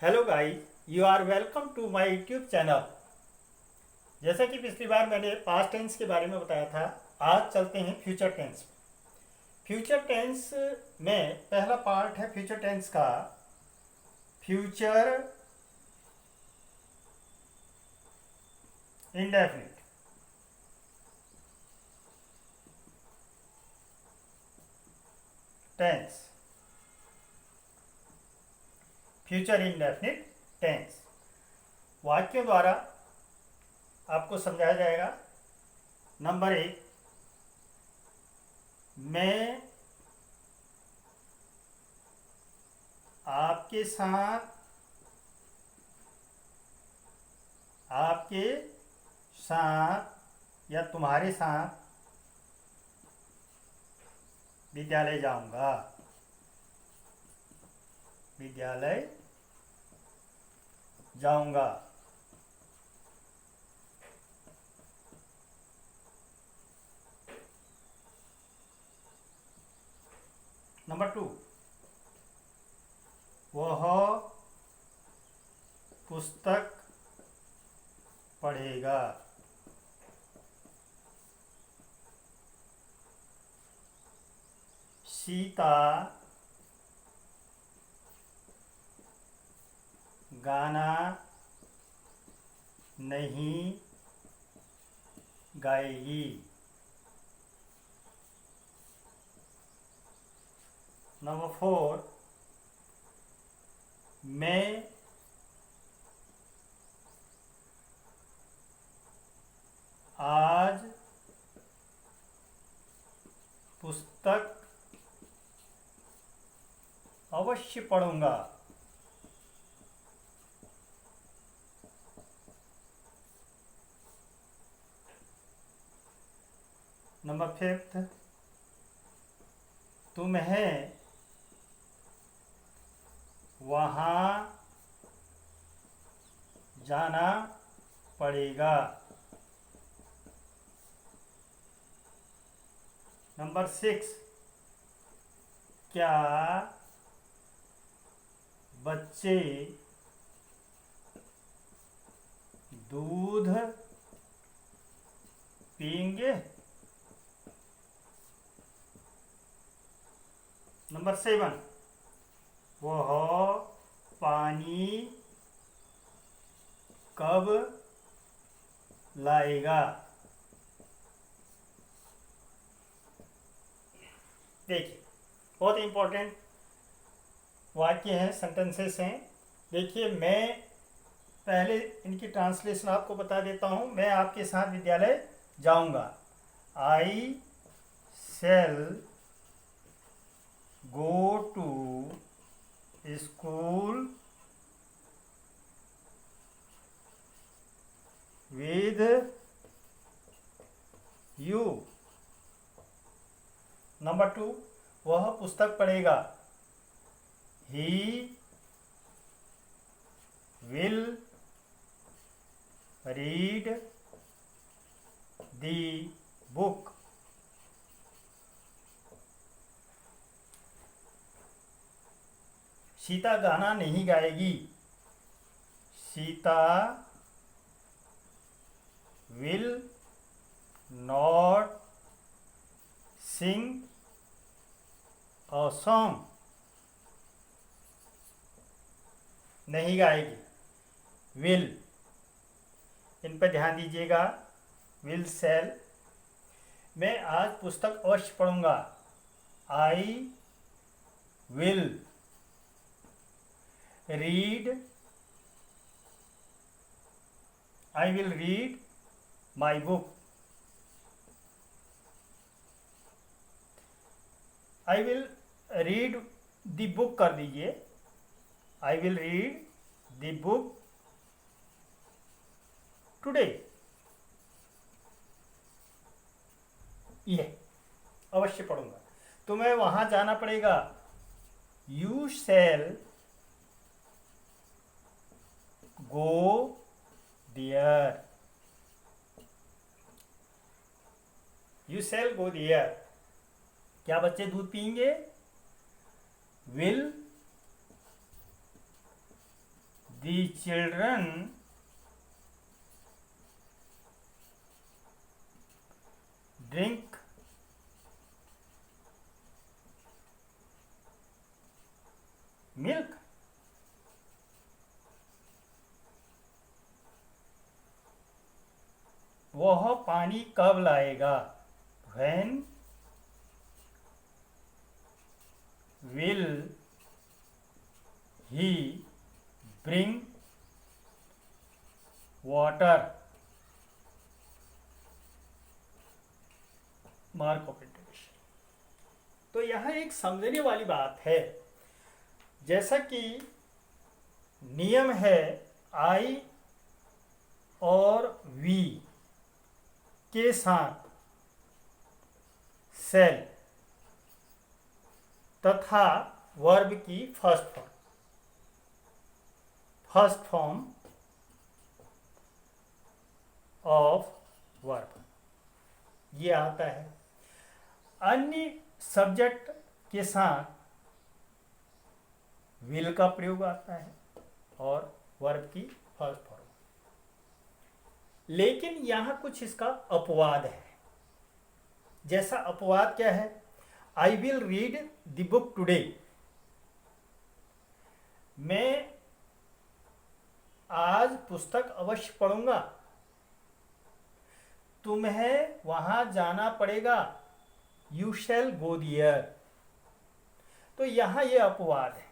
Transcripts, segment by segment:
Hello guys, you are welcome to my YouTube channel. जैसा कि पिछली बार मैंने पास्ट टेंस के बारे में बताया था, आज चलते हैं फ्यूचर टेंस। फ्यूचर टेंस में पहला पार्ट है फ्यूचर टेंस का future indefinite. Tense future indefinite tense वाक्यों द्वारा आपको समझाया जाएगा। नंबर 1, मैं आपके साथ आपके साथ या तुम्हारे साथ विद्यालय जाऊंगा। विद्यालय जाऊंगा। नंबर 2, वह पुस्तक पढ़ेगा। सीता गाना नहीं गाएगी। नंबर 4, मैं आज पुस्तक अवश्य पढ़ूंगा। नंबर 5, तुम्हें वहाँ जाना पड़ेगा। नंबर 6, क्या बच्चे दूध पिएंगे। नंबर 7, वह पानी कब लाएगा। देखिए, बहुत इंपॉर्टेंट वाक्य हैं, सेंटेंसेस हैं। देखिए, मैं पहले इनकी ट्रांसलेशन आपको बता देता हूं। मैं आपके साथ विद्यालय जाऊंगा। I shall go to school with you. Number 2, वह पुस्तक पढ़ेगा। He will read the book. Sita गाना नहीं गाएगी। Sita will not sing a song. नहीं गाएगी। विल, इन पर ध्यान दीजिएगा। Will, shall. मैं आज पुस्तक अवश्य पढ़ूंगा। I will read I will read my book. I will read the book कर दीजिए। I will read the book today. ये अवश्य पढ़ूंगा। तुम्हें वहां जाना पड़ेगा। You shall go there. You shall go there. क्या बच्चे दूध पियेंगे। Will The children drink milk. वह पानी कब लाएगा? When will he bring water? Mark of interrogation. तो यहाँ एक समझने वाली बात है, जैसा कि नियम है आई और वी के साथ सेल तथा वर्ब की फर्स्ट फॉर्म ऑफ वर्ब ये आता है। अन्य सब्जेक्ट के साथ विल का प्रयोग आता है और वर्ब की फर्स्ट फॉर्म। लेकिन यहां कुछ इसका अपवाद है। जैसा अपवाद क्या है? I will read the book today. मैं आज पुस्तक अवश्य पढ़ूंगा। तुम्हें वहां जाना पड़ेगा। You shall go there. तो यहां यह अपवाद है।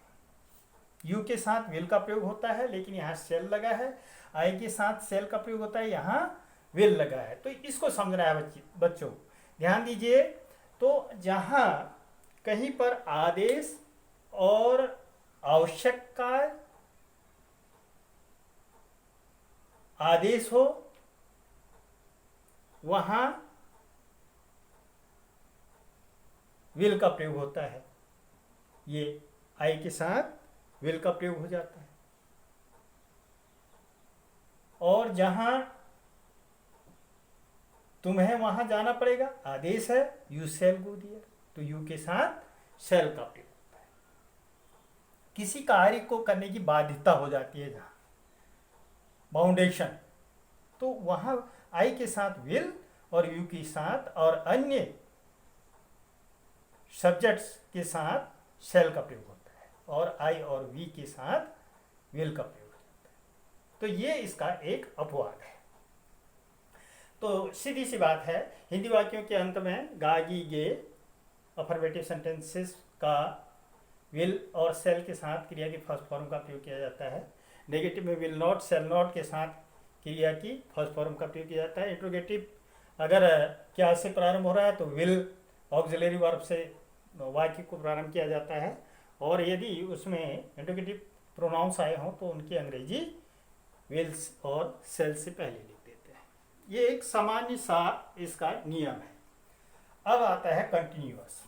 यू के साथ विल का प्रयोग होता है, लेकिन यहां शेल लगा है। आई के साथ सेल का प्रयोग होता है, यहां विल लगा है। तो इसको समझना है बच्चों, ध्यान दीजिए। तो जहां कहीं पर आदेश और आवश्यक का आदेश हो, वहां विल का प्रयोग होता है। ये आई के साथ विल का प्रयोग हो जाता है। और जहां तुम्हें वहां जाना पड़ेगा, आदेश है यू शैल गो देयर, तो यू के साथ शैल का प्रयोग होता है। किसी कार्य को करने की बाध्यता हो जाती है, जहां बाउंडेशन, तो वहां आई के साथ विल और यू के साथ और अन्य सब्जेक्ट्स के साथ शैल का प्रयोग होता है, और आई और वी के साथ विल का प्रयोग होता है। तो ये इसका एक अपवाद है। तो सीधी सी बात है, हिंदी वाक्यों के अंत में गा गी गे अफर्मेटिव सेंटेंसेस का विल और सेल के साथ क्रिया की फर्स्ट फॉर्म का प्रयोग किया जाता है। नेगेटिव में विल नॉट सेल नॉट के साथ क्रिया की फर्स्ट फॉर्म का प्रयोग किया जाता है। इंट्रोगेटिव अगर क्या से प्रारंभ हो रहा है तो विल ऑक्सिलरी वर्ब से वाक्य को प्रारंभ किया जाता है, और यदि उसमें इंट्रोगेटिव प्रोनाउंस आए हों तो उनकी अंग्रेजी विल्स और सेल से पहले लिख देते हैं। ये एक सामान्य सा इसका नियम है। अब आता है कंटिन्यूअस।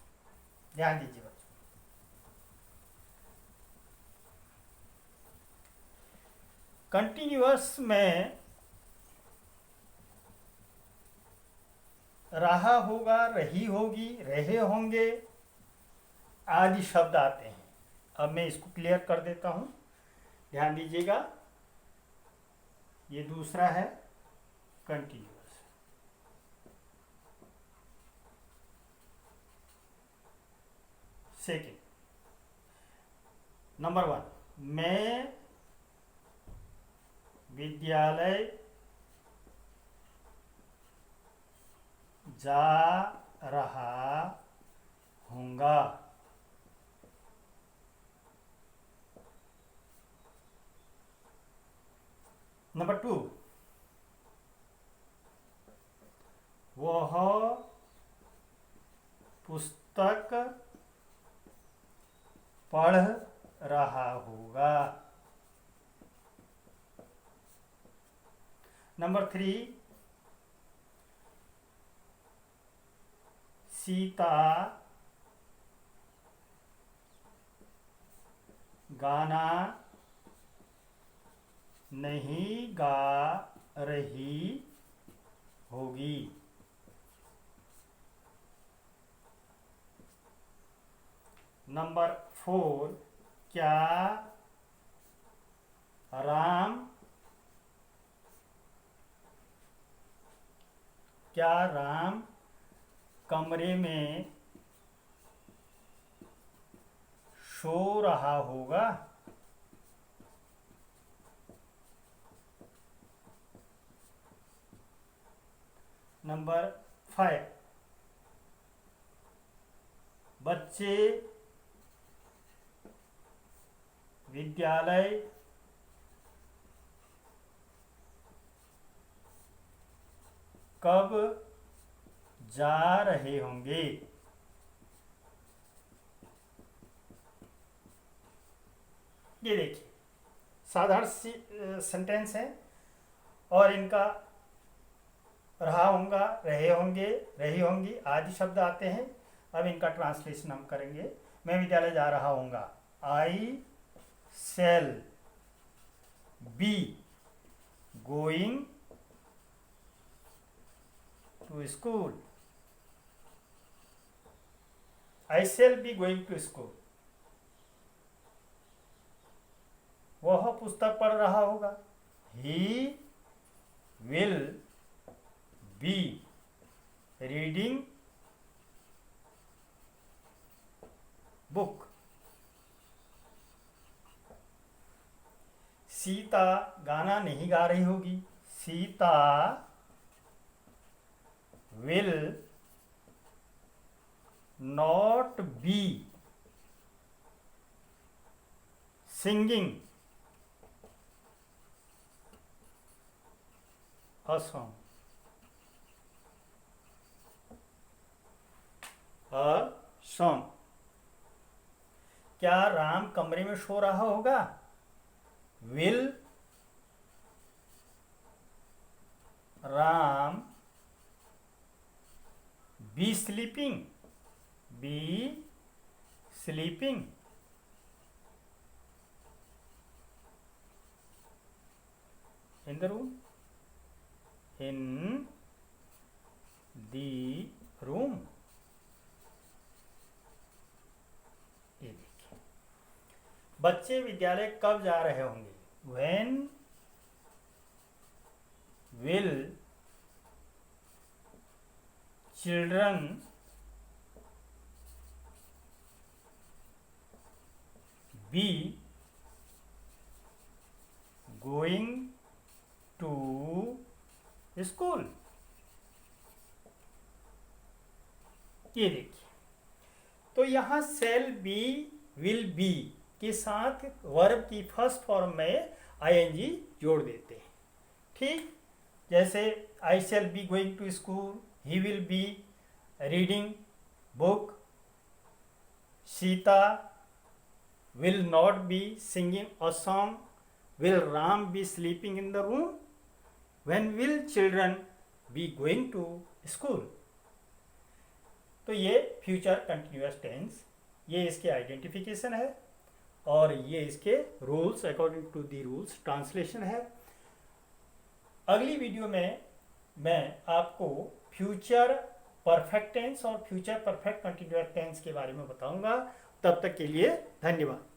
ध्यान दीजिए बच्चों, कंटिन्यूअस में रहा होगा, रही होगी, रहे होंगे आदि शब्द आते हैं। अब मैं इसको क्लियर कर देता हूं, ध्यान दीजिएगा। ये दूसरा है कंटिन्यूअस। सेकेंड, नंबर 1, मैं विद्यालय जा रहा हूँगा। नंबर 2, वह पुस्तक पढ़ रहा होगा। नंबर 3, सीता गाना नहीं गा रही होगी। नंबर 4, क्या राम क्या राम कमरे में सो रहा होगा? नंबर 5, बच्चे विद्यालय कब जा रहे होंगे? ये देखिए साधारण सी सेंटेंस है और इनका रहा होगा, रहे होंगे, रही होंगी आदि शब्द आते हैं। अब इनका ट्रांसलेशन हम करेंगे। मैं विद्यालय जा रहा हूँगा, I shall be going to school. I shall be going to school. वह पुस्तक पढ़ रहा होगा, he will be reading book. Sita गाना नहीं गा रही होगी, Sita will not be singing a song। a song। क्या राम कमरे में सो रहा होगा? Will Ram be sleeping? B sleeping in the room? In the room। ये देखिए बच्चे विद्यालय कब जा रहे होंगे? When will children be going to school? ये देखिए तो यहां सेल बी विल बी के साथ वर्ब की फर्स्ट फॉर्म में आईएनजी जोड़ देते हैं। ठीक, जैसे I shall be going to school, he will be reading book, Sita will not be singing a song, will Ram be sleeping in the room, when will children be going to school। तो ये future continuous tense, ये इसके identification है और ये इसके rules according to the rules translation है। अगली वीडियो में मैं आपको फ्यूचर परफेक्ट टेंस और फ्यूचर परफेक्ट कंटिन्यूअस टेंस के बारे में बताऊंगा। तब तक के लिए धन्यवाद।